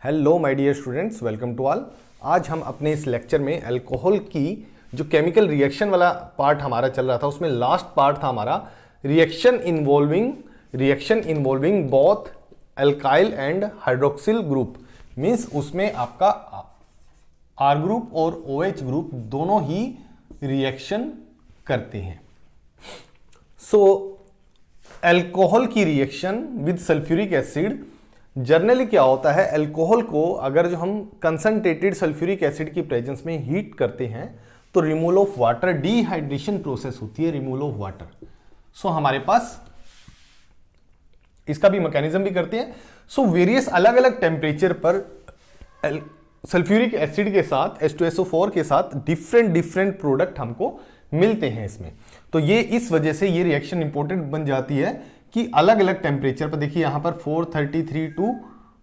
Hello my dear students, welcome to all. आज हम अपने इस लेक्चर में अल्कोहल की जो केमिकल रिएक्शन वाला पार्ट हमारा चल रहा था उसमें लास्ट पार्ट था हमारा reaction involving both alkyl and hydroxyl group. Means उसमें आपका आर ग्रुप और OH ग्रुप दोनों ही रिएक्शन करते हैं। सो अल्कोहल की reaction with sulphuric acid, generally क्या होता है, अल्कोहल को अगर जो हम कंसंट्रेटेड सल्फ्यूरिक एसिड की प्रेजेंस में हीट करते हैं तो removal of water, dehydration process होती है, रिमूवल ऑफ वाटर। सो हमारे पास इसका भी मैकेनिज्म भी करते हैं। सो वेरियस अलग अलग टेम्परेचर पर सल्फ्यूरिक एसिड के साथ H2SO4 के साथ डिफरेंट प्रोडक्ट हमको मिलते हैं इसमें। तो ये इस वजह से ये रिएक्शन इंपॉर्टेंट बन जाती है कि अलग अलग टेम्परेचर पर, देखिए यहां पर 433 टू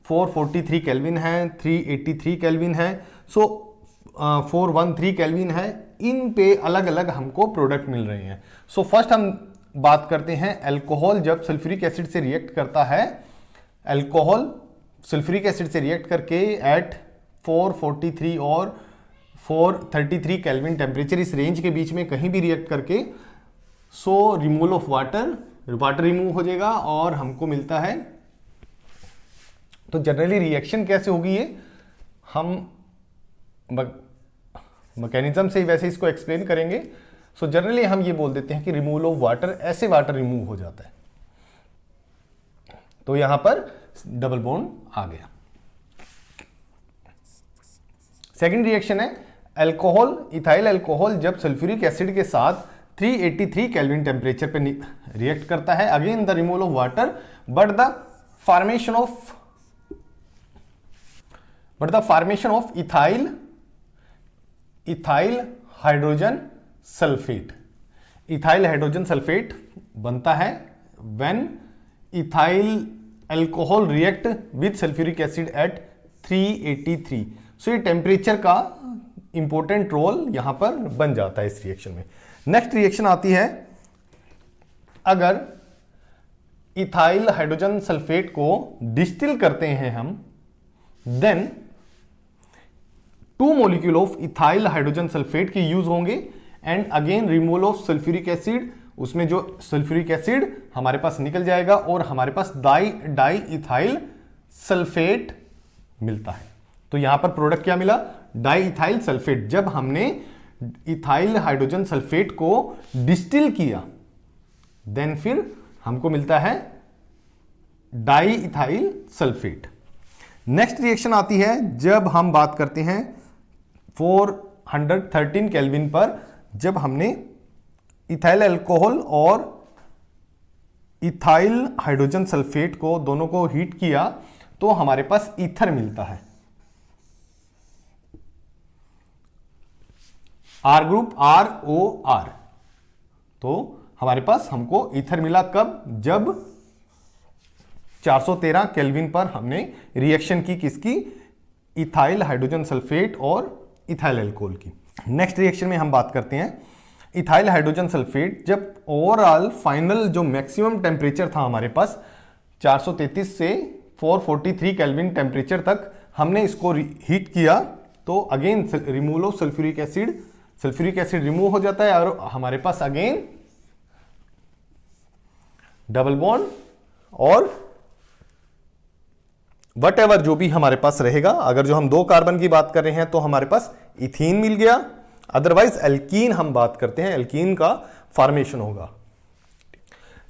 443 केल्विन है, 383 केल्विन है, सो 413 केल्विन है, इन पे अलग अलग हमको प्रोडक्ट मिल रहे हैं। सो फर्स्ट हम बात करते हैं अल्कोहल जब सल्फ्यूरिक एसिड से रिएक्ट करता है, अल्कोहल सल्फ्यूरिक एसिड से रिएक्ट करके एट 443 और 433 केल्विन टेम्परेचर, इस रेंज के बीच में कहीं भी रिएक्ट करके, सो रिमूवल ऑफ वाटर रिमूव हो जाएगा और हमको मिलता है। तो जनरली रिएक्शन कैसे होगी ये हम मैकेनिज्म से वैसे इसको एक्सप्लेन करेंगे। सो जनरली हम ये बोल देते हैं कि रिमूवल ऑफ वाटर, ऐसे वाटर रिमूव हो जाता है। तो यहां पर डबल बॉन्ड आ गया। सेकंड रिएक्शन है अल्कोहल, इथाइल अल्कोहल जब सल्फ्यूरिक एसिड के साथ 383 केल्विन टेम्परेचर पे रिएक्ट करता है, again the removal of water but the formation of ethyl hydrogen sulphate. Ethyl hydrogen sulphate बनता है when ethyl alcohol react with sulphuric acid at 383। So ये temperature का इंपॉर्टेंट रोल यहां पर बन जाता है इस रिएक्शन में। नेक्स्ट रिएक्शन आती है, अगर इथाइल हाइड्रोजन सल्फेट को डिस्टिल करते हैं हम, then 2 molecule of ethyl hydrogen sulphate के यूज होंगे and again removal of sulphuric acid, उसमें जो सल्फ्यूरिक एसिड हमारे पास निकल जाएगा और हमारे पास डाई इथाइल सल्फेट मिलता है। तो यहां पर प्रोडक्ट क्या मिला, डाई इथाइल सल्फेट। जब हमने इथाइल हाइड्रोजन सल्फेट को डिस्टिल किया देन फिर हमको मिलता है di ethyl sulphate. Next reaction आती है जब हम बात करते हैं 413 केल्विन पर, जब हमने इथाइल अल्कोहल और इथाइल हाइड्रोजन सल्फेट को दोनों को हीट किया तो हमारे पास ईथर मिलता है, आर ग्रुप ROR। तो हमारे पास हमको ईथर मिला कब, जब 413 केल्विन पर हमने रिएक्शन की किसकी, इथाइल हाइड्रोजन सल्फेट और इथाइल अल्कोहल की। नेक्स्ट रिएक्शन में हम बात करते हैं इथाइल हाइड्रोजन सल्फेट जब ओवरऑल फाइनल जो मैक्सिमम टेम्परेचर था हमारे पास 433 से 443 केल्विन टेम्परेचर तक हमने इसको हीट किया, तो again removal of sulphuric acid remove हो जाता है और हमारे पास अगेन डबल बॉन्ड और वट एवर जो भी हमारे पास रहेगा। अगर जो हम 2 कार्बन की बात कर रहे हैं तो हमारे पास इथीन मिल गया, अदरवाइज एल्कीन हम बात करते हैं, एल्कीन का फॉर्मेशन होगा।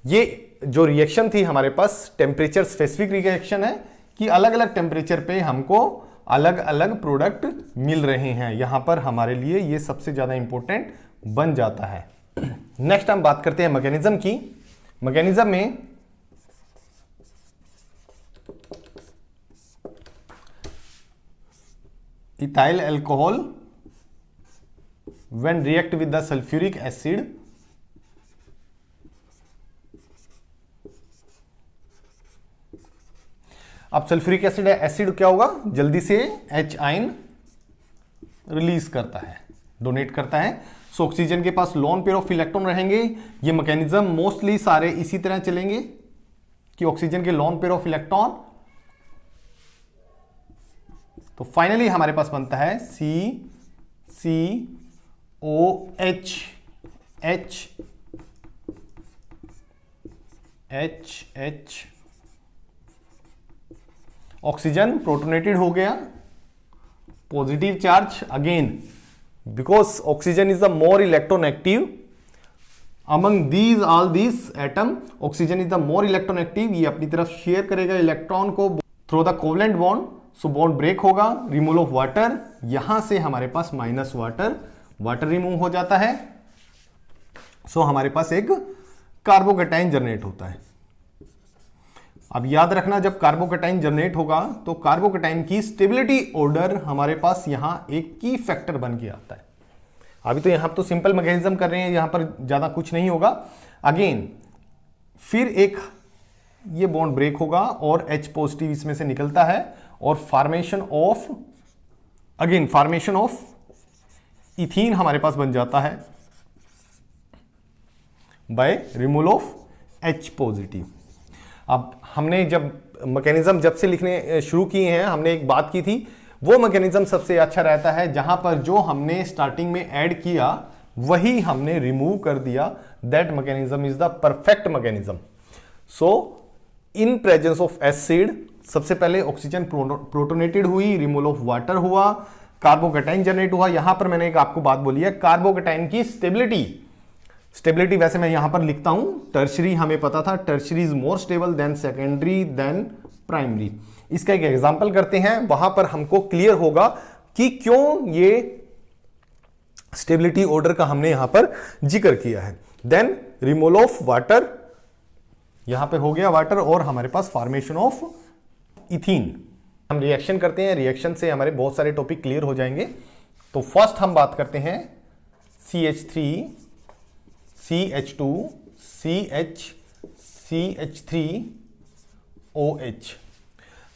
ये जो रिएक्शन थी हमारे पास टेम्परेचर स्पेसिफिक रिएक्शन है कि अलग अलग टेम्परेचर पे हमको अलग अलग प्रोडक्ट मिल रहे हैं। यहां पर हमारे लिए ये सबसे ज्यादा इंपॉर्टेंट बन जाता है। नेक्स्ट हम बात करते हैं मैकेनिज्म की। मैकेनिज्म में ethyl alcohol when react with the sulphuric acid, अब सल्फ्यूरिक एसिड है, एसिड क्या होगा, जल्दी से H आयन रिलीज करता है, डोनेट करता है। सो ऑक्सीजन के पास लोन पेयर ऑफ इलेक्ट्रॉन रहेंगे। ये मैकेनिज्म मोस्टली सारे इसी तरह चलेंगे कि ऑक्सीजन के लोन पेयर ऑफ इलेक्ट्रॉन तो फाइनली हमारे पास बनता है CCOH H ऑक्सीजन प्रोटोनेटेड हो गया, positive charge again because oxygen is the more electronegative among these all this atom. Oxygen is the more electronegative, ये अपनी तरफ शेयर करेगा इलेक्ट्रॉन को through the covalent bond, so bond break होगा, removal of water, यहां से हमारे पास minus water remove हो जाता है, सो हमारे पास एक कार्बोकैटायन जनरेट होता है। अब याद रखना जब कार्बोकैटायन जनरेट होगा तो कार्बोकैटायन की स्टेबिलिटी ऑर्डर हमारे पास यहां एक की फैक्टर बन के आता है। अभी तो यहां तो सिंपल मैकेनिज्म कर रहे हैं, यहां पर ज्यादा कुछ नहीं होगा। अगेन फिर एक ये बॉन्ड ब्रेक होगा और H पॉजिटिव इसमें से निकलता है और फॉर्मेशन ऑफ इथीन हमारे पास बन जाता है by removal of H positive. अब हमने जब मैकेनिज्म जब से लिखने शुरू किए हैं, हमने एक बात की थी, वो मैकेनिज्म सबसे अच्छा रहता है जहां पर जो हमने स्टार्टिंग में ऐड किया वही हमने रिमूव कर दिया। That mechanism is the perfect mechanism. So in presence of acid सबसे पहले ऑक्सीजन प्रोटोनेटेड हुई, रिमूवल ऑफ वाटर हुआ, कार्बोकैटायन जनरेट हुआ। यहां पर मैंने एक आपको बात बोली है, कार्बोकैटायन की स्टेबिलिटी वैसे मैं यहां पर लिखता हूं, टर्शरी हमें पता था, tertiary is more stable than secondary than primary. इसका एक एग्जांपल करते हैं, वहां पर हमको क्लियर होगा कि क्यों ये स्टेबिलिटी ऑर्डर का हमने यहां पर जिक्र किया है। देन रिमूवल ऑफ वाटर, यहां पे हो गया वाटर और हमारे पास फॉर्मेशन ऑफ इथीन। हम रिएक्शन करते हैं, रिएक्शन से हमारे बहुत सारे टॉपिक क्लियर हो जाएंगे। तो फर्स्ट हम बात करते हैं CH3 CH2 CH3OH।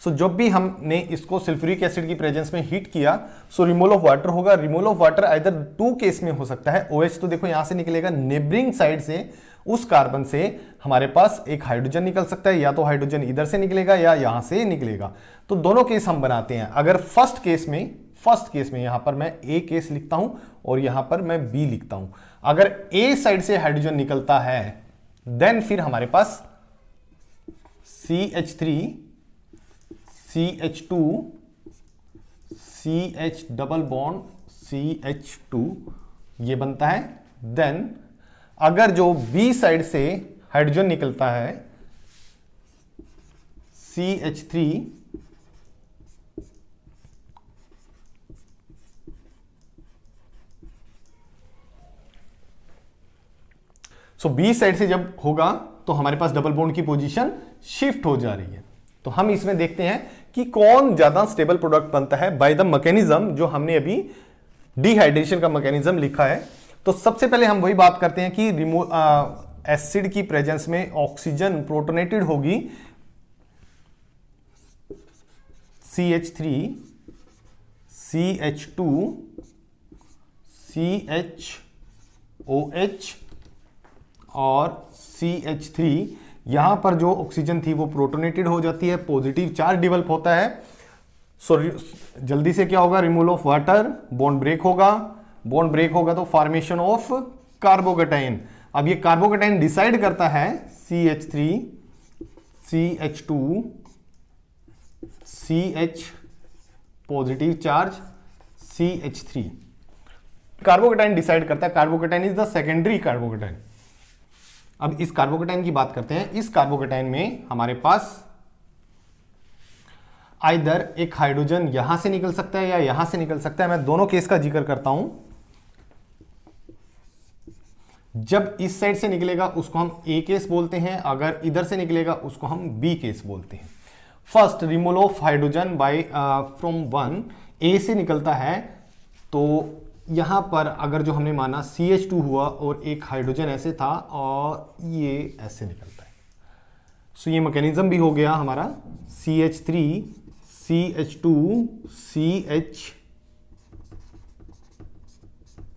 सो जब भी हमने इसको सल्फ्यूरिक एसिड की प्रेजेंस में हीट किया, सो रिमूवल ऑफ वाटर होगा। Removal of water either two case में हो सकता है। OH तो देखो यहां से निकलेगा, नेबरिंग साइड से उस कार्बन से हमारे पास एक हाइड्रोजन निकल सकता है, या तो हाइड्रोजन इधर से निकलेगा या यहां से निकलेगा। तो दोनों केस हम बनाते हैं। अगर फर्स्ट केस में यहां पर मैं A केस लिखता हूं और यहां पर मैं B लिखता हूं। अगर A साइड से हाइड्रोजन निकलता है देन फिर हमारे पास CH3 CH2 CH double bond CH2 ये बनता है। देन अगर जो B साइड से हाइड्रोजन निकलता है CH3 सो B साइड से जब होगा तो हमारे पास डबल बॉन्ड की पोजीशन शिफ्ट हो जा रही है। तो हम इसमें देखते हैं कि कौन ज्यादा स्टेबल प्रोडक्ट बनता है बाय द मैकेनिज्म जो हमने अभी डिहाइड्रेशन का मैकेनिज्म लिखा है। तो सबसे पहले हम वही बात करते हैं कि एसिड की प्रेजेंस में ऑक्सीजन प्रोटोनेटेड होगी CH3 CH2 CHOH और CH3। यहां पर जो ऑक्सीजन थी वो प्रोटोनेटेड हो जाती है, पॉजिटिव चार्ज डेवलप होता है। सो जल्दी से क्या होगा, removal of water, bond break होगा तो फॉर्मेशन ऑफ कार्बोकैटायन। अब ये कार्बोकैटायन डिसाइड करता है CH3 CH2 CH positive charge CH3। Carbocation decide करता है, carbocation is the secondary carbocation. अब इस कार्बोकैटायन की बात करते हैं। इस कार्बोकैटायन में हमारे पास आइदर एक हाइड्रोजन यहां से निकल सकता है या यहां से निकल सकता है। मैं दोनों केस का जिक्र करता हूं। जब इस साइड से निकलेगा उसको हम A केस बोलते हैं, अगर इधर से निकलेगा उसको हम B केस बोलते हैं। First removal of hydrogen bye from one, A से निकलता है तो यहां पर अगर जो हमने माना CH2 हुआ और एक हाइड्रोजन ऐसे था और ये ऐसे निकलता है। सो ये मैकेनिज्म भी हो गया हमारा CH3 CH2 CH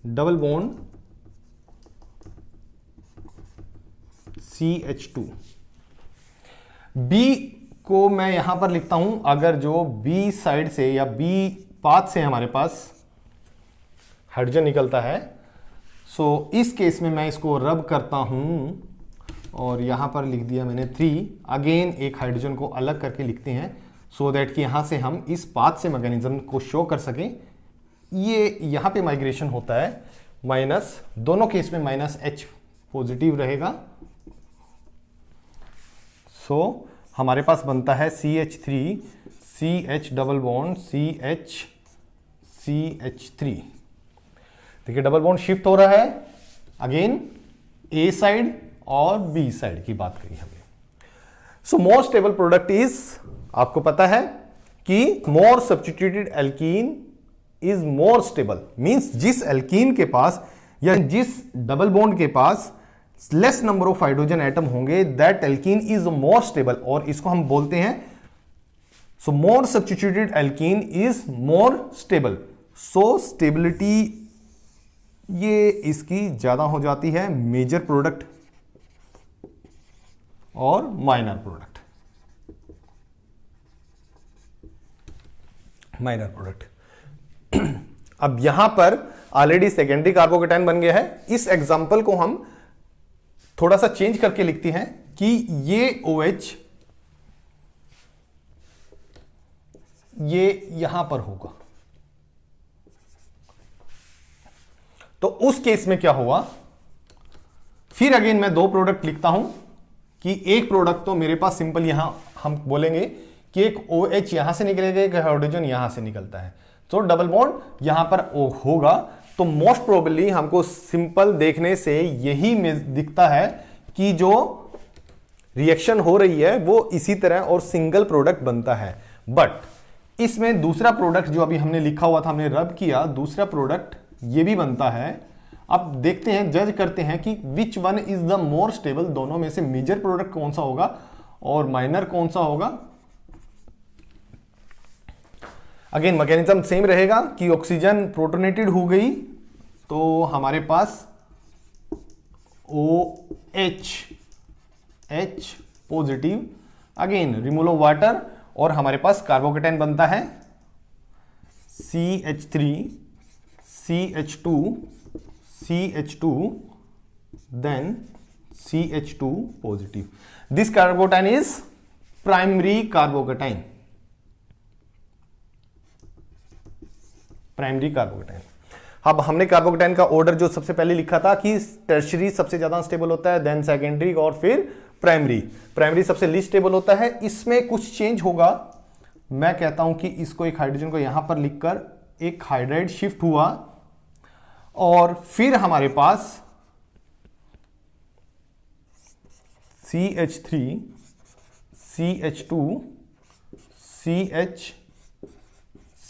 double bond CH2। B को मैं यहां पर लिखता हूं, अगर जो बी साइड से या बी पाथ से हमारे पास हाइड्रोजन निकलता है, सो इस केस में मैं इसको रब करता हूं और यहां पर लिख दिया मैंने 3। अगेन एक हाइड्रोजन को अलग करके लिखते हैं सो दैट कि यहां से हम इस पाथ से मैकेनिज्म को शो कर सकें। ये यहां पे माइग्रेशन होता है माइनस, दोनों केस में माइनस H पॉजिटिव रहेगा। सो हमारे पास बनता है CH3 CH double bond CH3। देखिए डबल बॉन्ड शिफ्ट हो रहा है, अगेन A साइड और B साइड की बात करी हमने। So more stable product is, आपको पता है कि more substituted alkene is more stable, means जिस एल्कीन के पास या जिस डबल बॉन्ड के पास less number of hydrogen atom होंगे, that alkene is more stable, और इसको हम बोलते हैं, so more substituted alkene is more stable. So stability ये इसकी ज्यादा हो जाती है मेजर प्रोडक्ट और माइनर प्रोडक्ट। माइनर प्रोडक्ट अब यहां पर ऑलरेडी सेकेंडरी कार्बोकेटाइन बन गया है। इस एग्जांपल को हम थोड़ा सा चेंज करके लिखते हैं कि ये OH ये यहां पर होगा, तो उस केस में क्या हुआ, फिर अगेन मैं दो प्रोडक्ट लिखता हूं कि एक प्रोडक्ट तो मेरे पास सिंपल यहां हम बोलेंगे कि एक OH यहां से निकलेगा, एक हाइड्रोजन यहां से निकलता है, तो डबल बॉन्ड यहां पर O होगा। तो मोस्ट प्रोबेबली हमको सिंपल देखने से यही दिखता है कि जो रिएक्शन हो रही है वो इसी तरह और सिंगल प्रोडक्ट बनता है। बट इसमें दूसरा प्रोडक्ट जो अभी हमने लिखा हुआ था, हमने रब किया, दूसरा प्रोडक्ट ये भी बनता है। अब देखते हैं, जज करते हैं कि which one is the more stable, दोनों में से मेजर प्रोडक्ट कौन सा होगा और माइनर कौन सा होगा। अगेन मैकेनिज्म सेम रहेगा कि ऑक्सीजन प्रोटोनेटेड हो गई तो हमारे पास OH H positive, again removal of water, और हमारे पास कार्बोकेटाइन बनता है CH3 CH2 CH2 then CH2 positive. This carbocation is primary carbocation. Primary carbocation. अब हमने कार्बोकेटाइन का ऑर्डर जो सबसे पहले लिखा था कि टर्शरी सबसे ज्यादा स्टेबल होता है, देन सेकेंडरी और फिर प्राइमरी। प्राइमरी सबसे लीस्ट स्टेबल होता है। इसमें कुछ चेंज होगा, मैं कहता हूं कि इसको एक हाइड्रोजन को यहां पर लिखकर एक हाइड्राइड शिफ्ट हुआ और फिर हमारे पास CH3 CH2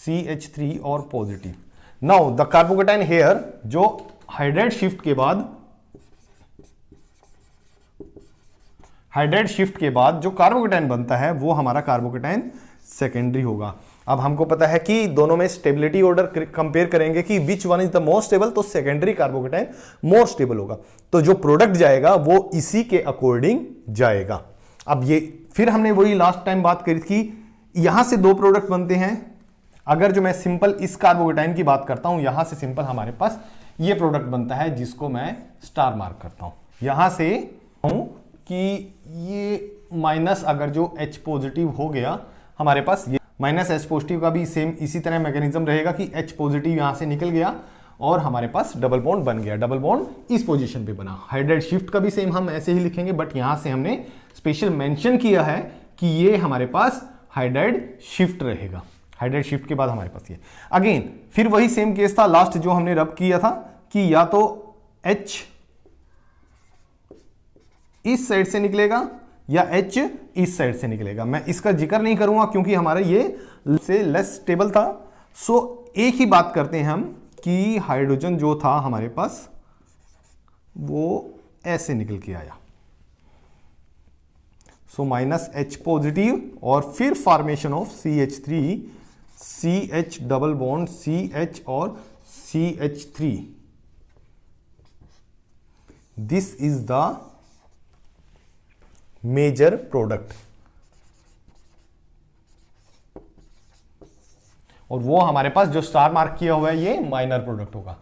CH3 और positive. Now the carbocation here, जो हाइड्राइड शिफ्ट के बाद जो कार्बोकेटाइन बनता है वो हमारा कार्बोकेटाइन सेकेंडरी होगा। अब हमको पता है कि दोनों में स्टेबिलिटी ऑर्डर कंपेयर करेंगे कि which one is the most stable, तो सेकेंडरी कार्बोकेटाइन मोर स्टेबल होगा, तो जो प्रोडक्ट जाएगा वो इसी के अकॉर्डिंग जाएगा। अब ये फिर हमने वही लास्ट टाइम बात करी थी, यहां से दो प्रोडक्ट बनते हैं। अगर जो मैं सिंपल इस कार्बोकेटाइन की बात करता हूं, यहां से सिंपल हमारे पास ये प्रोडक्ट बनता है जिसको मैं स्टार मार्क करता हूं। यहां से कि ये माइनस अगर जो H पॉजिटिव हो गया हमारे पास, ये माइनस H पॉजिटिव का भी सेम इसी तरह मैकेनिज्म रहेगा कि H पॉजिटिव यहां से निकल गया और हमारे पास डबल बॉन्ड बन गया। डबल बॉन्ड इस पोजीशन पे बना। हाइड्राइड शिफ्ट का भी सेम हम ऐसे ही लिखेंगे, बट यहां से हमने स्पेशल मेंशन किया है कि ये हमारे पास हाइड्राइड शिफ्ट रहेगा। हाइड्राइड शिफ्ट के बाद हमारे पास ये अगेन फिर वही सेम केस था लास्ट जो हमने रब किया था कि या तो H इस साइड से निकलेगा या H इस साइड से निकलेगा। मैं इसका जिक्र नहीं करूंगा क्योंकि हमारा ये से लेस स्टेबल था। सो एक ही बात करते हैं हम कि हाइड्रोजन जो था हमारे पास वो ऐसे निकल के आया, सो माइनस H पॉजिटिव और फिर formation of CH3 CH double bond CH और CH3। This is the major product. और वो हमारे पास जो स्टार मार्क किया हुआ है ये माइनर प्रोडक्ट होगा।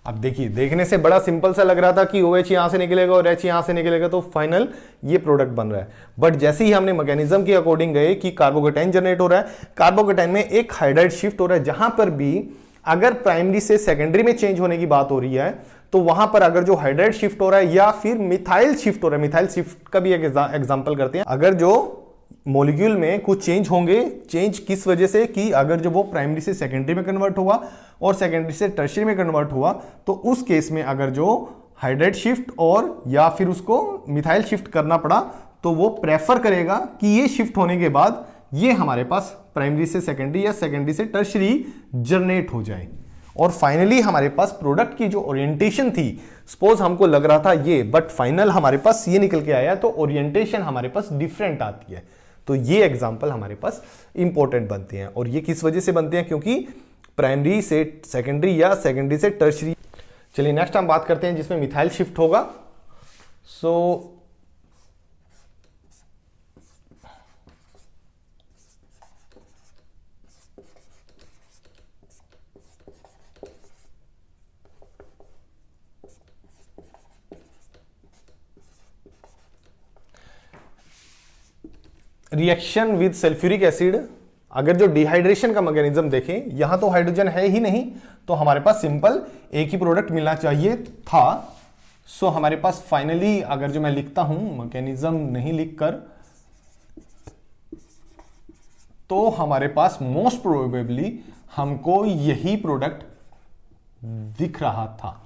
अब देखिए, देखने से बड़ा सिंपल सा लग रहा था कि OH यहां से निकलेगा और H यहां से निकलेगा तो फाइनल ये प्रोडक्ट बन रहा है। बट जैसे ही हमने मैकेनिज्म के अकॉर्डिंग गए कि कार्बोकेटाइन जनरेट हो रहा है, कार्बोकेटाइन में एक हाइड्राइड शिफ्ट हो रहा है, जहां पर भी अगर प्राइमरी से सेकेंडरी में चेंज होने की बात हो रही है तो वहां पर अगर जो हाइड्राइड शिफ्ट हो रहा है या फिर मिथाइल शिफ्ट हो रहा है, मिथाइल शिफ्ट का भी एक एग्जांपल करते हैं। अगर जो मॉलिक्यूल में कुछ चेंज होंगे, चेंज किस वजह से कि अगर जो वो प्राइमरी से सेकेंडरी में कन्वर्ट हुआ और सेकेंडरी से टर्शियरी में कन्वर्ट हुआ, तो उस केस में अगर जो हाइड्राइड शिफ्ट और या फिर उसको मिथाइल शिफ्ट करना पड़ा तो वो प्रेफर करेगा कि ये शिफ्ट होने के बाद ये हमारे पास प्राइमरी से सेकेंडरी या सेकेंडरी से टर्शियरी जनरेट हो जाए और फाइनली हमारे पास प्रोडक्ट की जो ओरिएंटेशन थी, सपोज हमको लग रहा था ये, बट फाइनल हमारे पास ये निकल के आया तो ओरिएंटेशन हमारे पास डिफरेंट आती है। तो ये एग्जांपल हमारे पास इंपॉर्टेंट बनते हैं और ये किस वजह से बनते हैं, क्योंकि प्राइमरी से सेकेंडरी या सेकेंडरी से टर्शियरी। चलिए नेक्स्ट हम बात करते हैं जिसमें मिथाइल शिफ्ट होगा। So reaction with sulphuric acid, अगर जो डिहाइड्रेशन का मैकेनिज्म देखें, यहां तो हाइड्रोजन है ही नहीं तो हमारे पास सिंपल एक ही प्रोडक्ट मिलना चाहिए था। सो हमारे पास फाइनली अगर जो मैं लिखता हूं मैकेनिज्म नहीं लिखकर, तो हमारे पास मोस्ट प्रोबेबली हमको यही प्रोडक्ट दिख रहा था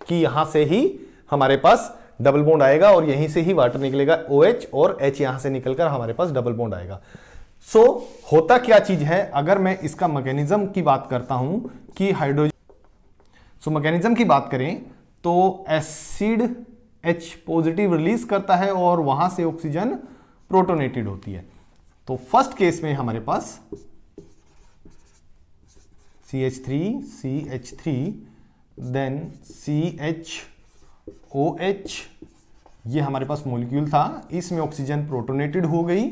कि यहां से ही हमारे पास डबल बॉन्ड आएगा और यहीं से ही वाटर निकलेगा OH और H यहां से निकलकर हमारे पास डबल बॉन्ड आएगा। सो होता क्या चीज है, अगर मैं इसका मैकेनिज्म की बात करता हूं कि हाइड्रोजन, सो मैकेनिज्म की बात करें तो एसिड H पॉजिटिव रिलीज करता है और वहां से ऑक्सीजन प्रोटोनेटेड होती है। तो फर्स्ट केस में हमारे पास CH3 देन CHOH, ये हमारे पास मॉलिक्यूल था, इसमें ऑक्सीजन प्रोटोनेटेड हो गई,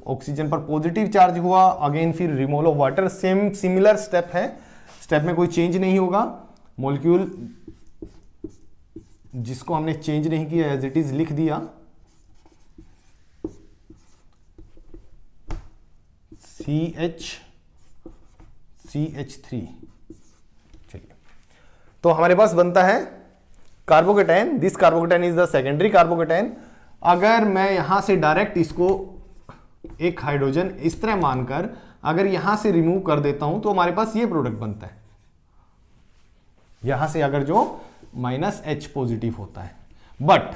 ऑक्सीजन पर पॉजिटिव चार्ज हुआ, अगेन फिर removal of water, same similar step है, स्टेप में कोई चेंज नहीं होगा। मॉलिक्यूल जिसको हमने चेंज नहीं किया एज इट इज लिख दिया, CH3। चलिए, तो हमारे पास बनता है carbocation. This carbocation is the secondary carbocation. अगर मैं यहां से डायरेक्ट इसको एक हाइड्रोजन इस तरह मानकर अगर यहां से रिमूव कर देता हूं तो हमारे पास ये प्रोडक्ट बनता है, यहां से अगर जो -H पॉजिटिव होता है। बट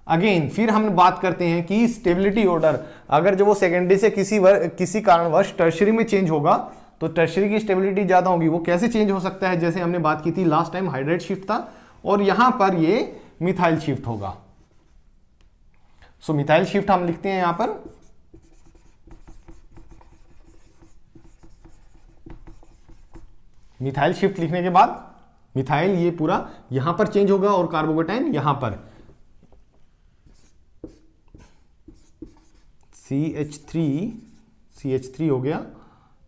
अगेन फिर हम बात करते हैं कि स्टेबिलिटी ऑर्डर, अगर जो वो सेकेंडरी से किसी कारणवश टर्शियरी में चेंज होगा तो टर्शियरी की स्टेबिलिटी ज्यादा होगी। वो कैसे चेंज हो सकता है, जैसे हमने बात की थी लास्ट टाइम, हाइड्राइड शिफ्ट था और यहां पर ये मिथाइल शिफ्ट होगा। सो मिथाइल शिफ्ट हम लिखते हैं यहां पर, मिथाइल शिफ्ट लिखने के बाद मिथाइल ये पूरा यहां पर चेंज होगा और कार्बोकेटाइन यहां पर CH3 हो गया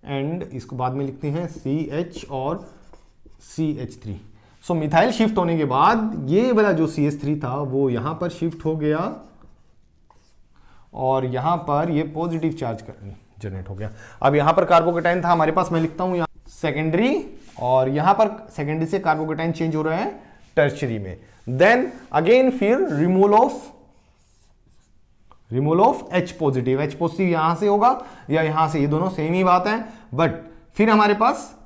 एंड इसको बाद में लिखते हैं CH और CH3। सो मिथाइल शिफ्ट होने के बाद ये वाला जो CH3 था वो यहां पर शिफ्ट हो गया और यहां पर ये पॉजिटिव चार्ज जनरेट हो गया। अब यहां पर कार्बोकेटाइन था हमारे पास, मैं लिखता हूं यहां सेकेंडरी, और यहां पर सेकेंडरी से कार्बोकेटाइन चेंज हो रहा है टर्शियरी में। देन अगेन फिर removal of H positive, H positive यहां से होगा या यहां से, ये दोनों सेम ही बात है। बट फिर हमारे पास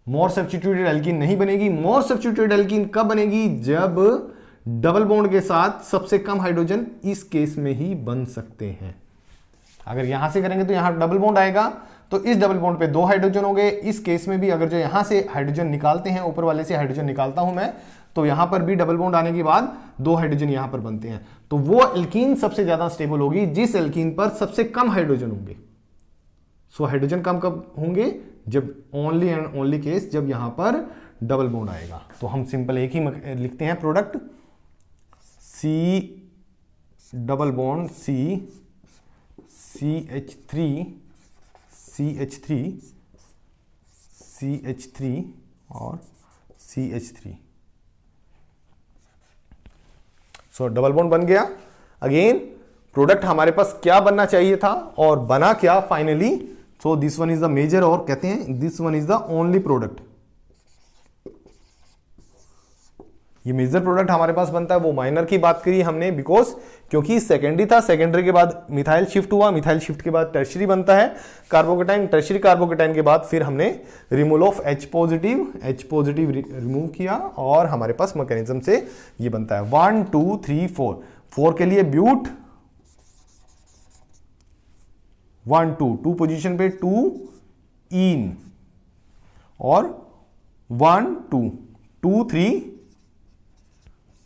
मोर सब्स्टिट्यूटेड एल्कीन नहीं बनेगी। मोर सब्स्टिट्यूटेड एल्कीन कब बनेगी, जब डबल बॉन्ड के साथ सबसे कम हाइड्रोजन इस केस में ही बन सकते हैं। अगर यहां से करेंगे तो यहां डबल बॉन्ड आएगा, तो इस डबल बॉन्ड पे 2 हाइड्रोजन हो गए। इस केस में भी अगर जो यहां से हाइड्रोजन निकालते हैं, ऊपर वाले से हाइड्रोजन निकालता हूं मैं, तो यहां पर भी डबल बॉन्ड आने के बाद 2 हाइड्रोजन यहां पर बनते हैं। तो वो एल्कीन सबसे ज्यादा स्टेबल होगी जिस एल्कीन पर सबसे कम हाइड्रोजन होंगे। सो हाइड्रोजन कम कब होंगे, जब ओनली एंड ओनली केस जब यहां पर डबल बॉन्ड आएगा। तो हम सिंपल एक ही लिखते हैं product, C double bond C CH3 और CH3। सो डबल बॉन्ड बन गया। अगेन प्रोडक्ट हमारे पास क्या बनना चाहिए था और बना क्या finally. So this one is the major, और कहते हैं this one is the only product. ये मेजर प्रोडक्ट हमारे पास बनता है। वो माइनर की बात करी हमने बिकॉज क्योंकि सेकेंडरी था, सेकेंडरी के बाद मिथाइल शिफ्ट हुआ, मिथाइल शिफ्ट के बाद टर्शरी बनता है कार्बोकेटाइन, टर्शरी कार्बोकेटाइन के बाद फिर हमने removal of H positive remove किया और हमारे पास मैकेनिज्म से ये बनता है 1 2 3 4। 4 के लिए ब्यूट 1 2 पोजीशन पे 2 इन और 1 2 2 3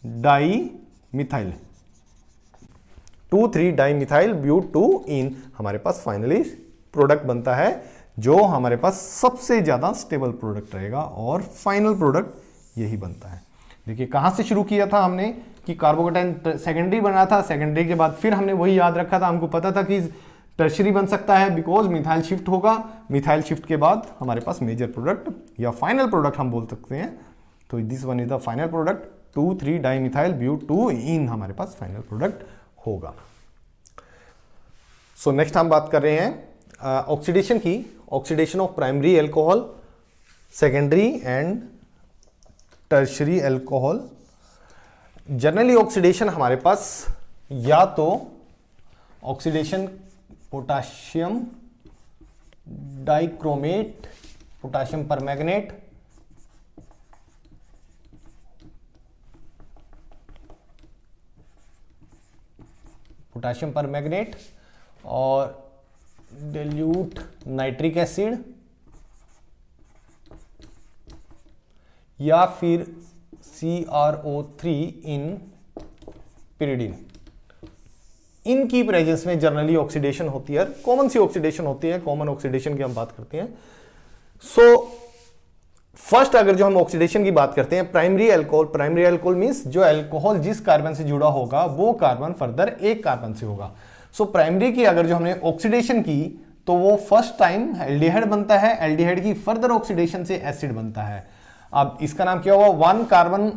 di methyl 2 3 di methyl but 2 ene. हमारे पास फाइनली प्रोडक्ट बनता है जो हमारे पास सबसे ज्यादा स्टेबल प्रोडक्ट रहेगा और फाइनल प्रोडक्ट यही बनता है। देखिए कहां से शुरू किया था हमने कि कार्बोकेटाइन सेकेंडरी बना था, सेकेंडरी के बाद फिर हमने वही याद रखा था, हमको पता था कि टर्शरी बन सकता है बिकॉज मिथाइल शिफ्ट होगा, मिथाइल शिफ्ट के बाद हमारे पास मेजर प्रोडक्ट या फाइनल प्रोडक्ट हम बोल सकते हैं। तो this one is the final product 2 3 di methyl but 2 ene हमारे पास फाइनल प्रोडक्ट होगा। सो नेक्स्ट हम बात कर रहे हैं ऑक्सीडेशन की, oxidation of primary alcohol, secondary and tertiary alcohol. Generally oxidation हमारे पास या तो oxidation potassium dichromate, potassium permanganate, potassium permanganate और डिल्यूट नाइट्रिक एसिड, या फिर CrO3 इन पिरिडिन। इनकी प्रेजेंस में जनरली ऑक्सीडेशन होती है, कॉमन सी ऑक्सीडेशन होती है, कॉमन ऑक्सीडेशन की हम बात करते हैं। सो फर्स्ट अगर जो हम ऑक्सीडेशन की बात करते हैं, प्राइमरी अल्कोहल मींस जो अल्कोहल जिस कार्बन से जुड़ा होगा वो कार्बन फर्दर एक कार्बन से होगा। सो प्राइमरी की अगर जो हमने ऑक्सीडेशन की तो वो फर्स्ट टाइम एल्डिहाइड बनता है, एल्डिहाइड की फर्दर ऑक्सीडेशन से एसिड बनता है। अब इसका नाम क्या हुआ, 1 कार्बन,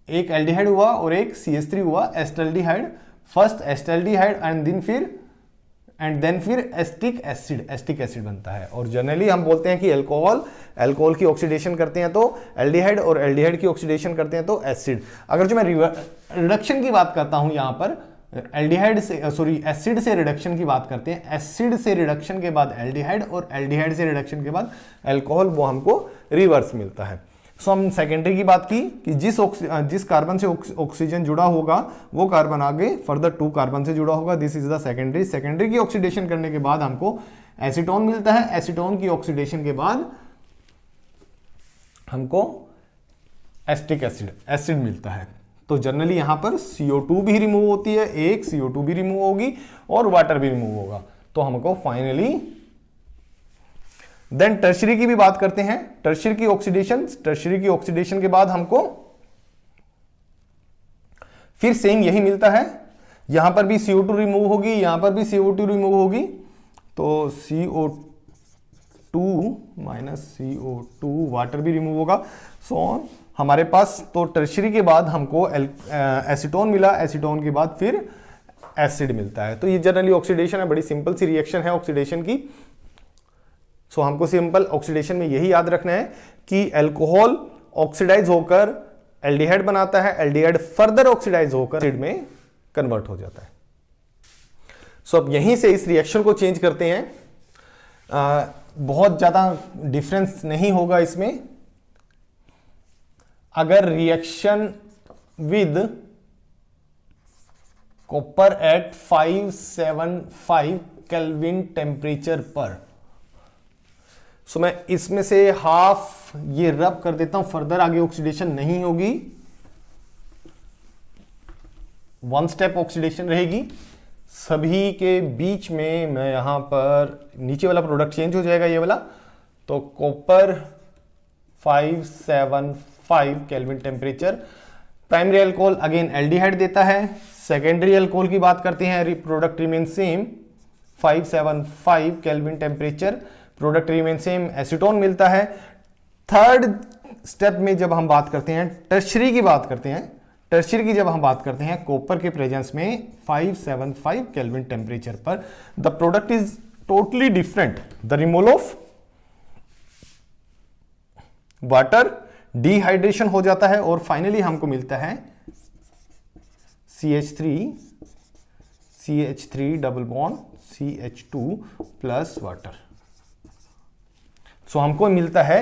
एक एल्डिहाइड हुआ और एक CH3 हुआ, acetaldehyde, first acetaldehyde and then फिर एस्टिक एसिड बनता है। और जनरली हम बोलते हैं कि अल्कोहल की ऑक्सीडेशन करते हैं तो एल्डिहाइड और एल्डिहाइड की ऑक्सीडेशन करते हैं तो एसिड। अगर जो मैं रिडक्शन की बात करता हूं यहां पर एसिड से रिडक्शन की बात करते हैं, एसिड से रिडक्शन के बाद एल्डिहाइड और एल्डिहाइड से रिडक्शन के बाद अल्कोहल, वो हमको रिवर्स मिलता है। सो हम सेकेंडरी की बात की कि जिस कार्बन से ऑक्सीजन जुड़ा होगा वो कार्बन आगे फर्दर 2 कार्बन से जुड़ा होगा, दिस इज द सेकेंडरी की ऑक्सीडेशन करने के बाद हमको एसीटोन मिलता है, एसीटोन की ऑक्सीडेशन के बाद हमको एस्टिक एसिड मिलता है। तो जनरली यहां पर CO2 भी रिमूव होती है, एक CO2 भी रिमूव होगी और वाटर भी रिमूव होगा। तो हमको फाइनली देन टर्शरी की भी बात करते हैं, टर्शरी की ऑक्सीडेशन के बाद हमको फिर सेम यही मिलता है, यहां पर भी CO2 रिमूव होगी, यहां पर भी CO2 रिमूव होगी, तो CO2 माइनस CO2 वाटर भी रिमूव होगा। सो हमारे पास तो टर्शरी के बाद हमको एसीटोन मिला, एसीटोन के बाद फिर एसिड मिलता है। तो ये जनरली ऑक्सीडेशन है, बड़ी सिंपल सी रिएक्शन है ऑक्सीडेशन की। सो हमको सिंपल ऑक्सीडेशन में यही याद रखना है कि अल्कोहल ऑक्सीडाइज होकर एल्डिहाइड बनाता है, एल्डिहाइड फर्दर ऑक्सीडाइज होकर एसिड में कन्वर्ट हो जाता है। सो अब यहीं से इस रिएक्शन को चेंज करते हैं, बहुत ज्यादा डिफरेंस नहीं होगा इसमें। अगर reaction with copper at 575 kelvin temperature पर, सो मैं इसमें से हाफ ये रब कर देता हूं, फर्दर आगे ऑक्सीडेशन नहीं होगी, 1 स्टेप ऑक्सीडेशन रहेगी। सभी के बीच में मैं यहां पर नीचे वाला प्रोडक्ट चेंज हो जाएगा, ये वाला, तो copper 575 kelvin temperature. Primary alcohol again aldehyde देता है, सेकेंडरी अल्कोहल की बात करते हैं, product remain same, 575 kelvin temperature, product remain same, acetone मिलता है। थर्ड स्टेप में जब हम बात करते हैं टर्शरी की बात करते हैं, टर्शरी की जब हम बात करते हैं कॉपर के प्रेजेंस में 575 केल्विन टेम्परेचर पर the product is totally different, the removal of water, dehydration हो जाता है और फाइनली हमको मिलता है CH3 double bond CH2 plus water. So हमको मिलता है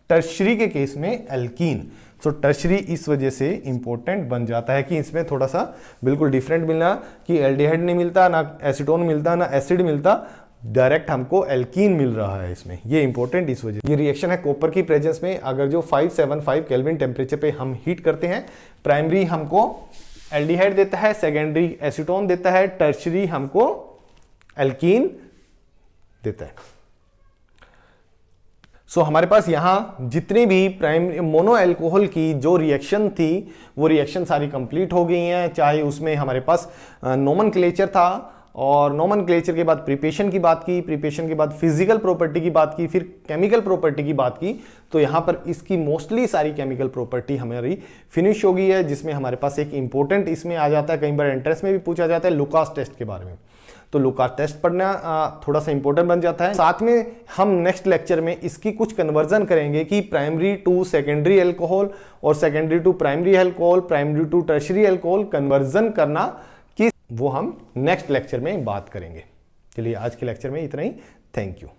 टर्शरी के केस में एल्कीन। सो टर्शरी इस वजह से इंपॉर्टेंट बन जाता है कि इसमें थोड़ा सा बिल्कुल डिफरेंट मिलना, कि एल्डिहाइड नहीं मिलता, ना एसीटोन मिलता, ना एसिड मिलता, डायरेक्ट हमको एल्कीन मिल रहा है इसमें, ये इंपॉर्टेंट इस वजह। ये रिएक्शन है कॉपर की प्रेजेंस में, अगर जो 575 केल्विन टेम्परेचर पे हम हीट करते हैं, प्राइमरी हमको एल्डिहाइड देता है, सेकेंडरी एसीटोन देता है, टर्शरी हमको एल्कीन देता है। सो हमारे पास यहां जितनी भी प्राइमरी मोनो एल्कोहल की जो रिएक्शन थी वो रिएक्शन सारी कंप्लीट हो गई हैं, चाहे उसमें हमारे पास नोमेनक्लेचर था और नोमेनक्लेचर के बाद प्रिपरेशन की बात की, प्रिपरेशन के बाद फिजिकल प्रॉपर्टी की बात की, फिर केमिकल प्रॉपर्टी की बात की। तो यहाँ पर इसकी मोस्टली सारी केमिकल प्रॉपर्टी हमारी फिनिश हो गई है, जिसमें हमारे पास एक इंपॉर्टेंट इसमें आ जाता है, कई बार एंट्रेंस में भी पूछा जाता है, लुकास टेस्ट के बारे में। तो लुकास टेस्ट पढ़ना थोड़ा सा इंपॉर्टेंट बन जाता है। साथ में हम नेक्स्ट लेक्चर में इसकी कुछ कन्वर्जन करेंगे कि प्राइमरी टू सेकेंडरी अल्कोहल और secondary to primary alcohol, primary to tertiary alcohol conversion करना, कि वो हम नेक्स्ट लेक्चर में बात करेंगे। चलिए आज के लेक्चर में इतना ही। Thank you.